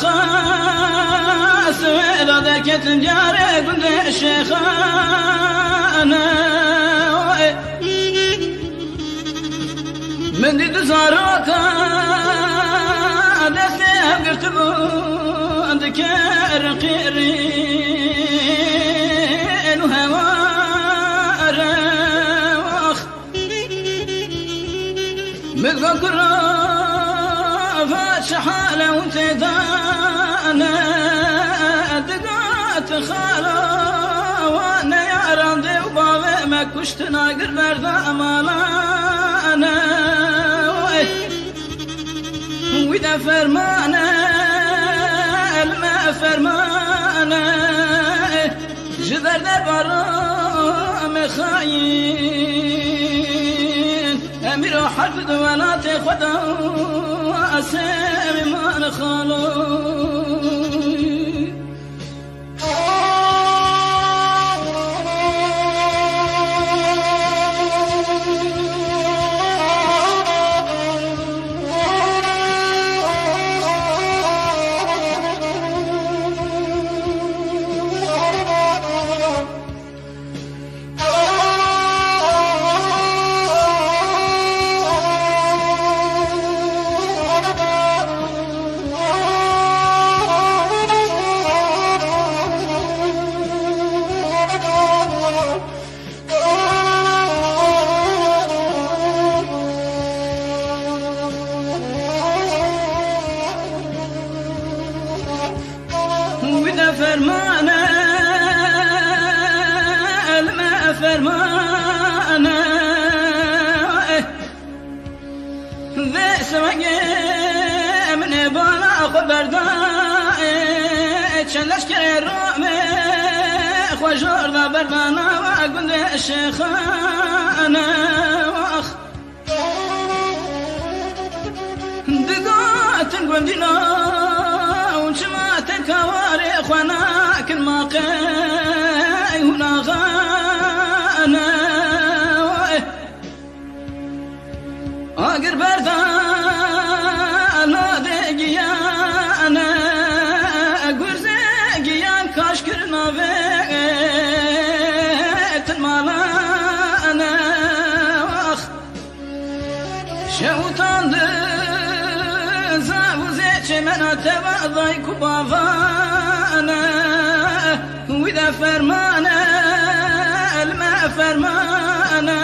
قاس وإذا ذكت الجاري قلت الشيخ أنا من دي تزاروك دستي قرتبو عندك الرقيرين وهوار وخ مذكر شحالة وتدانا دقات خالة وانا يا راندي وبابي ما كشت ناقر برد امانا واذا فرمانا الماء فرمانا جذر دربارا مخاين امير حرب دولات خدا أسامي ما نخالو فرمانا الماء فرمانا ذي سوقي من بالا خبر داي تشلش كيرومي خوجور ذا بردانا وأقول الشيخ أنا واخ دقات قندنا كواري اخوانا كل ما قاي هنا غانا اقر بردان دقيانا اقر زقيان كاشكرنا بيت المالانا واخ شوطان من تبعضيك بابانا وإذا فرمانا الماء فرمانا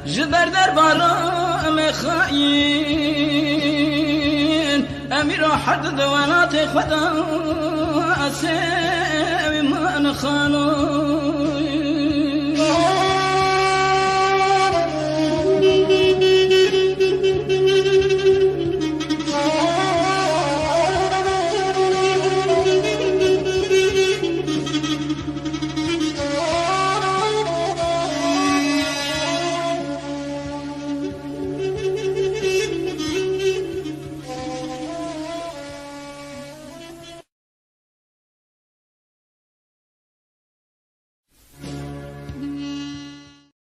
جبر دربارا مخاين أمير حد دوانات خدا أسامي ما نخالو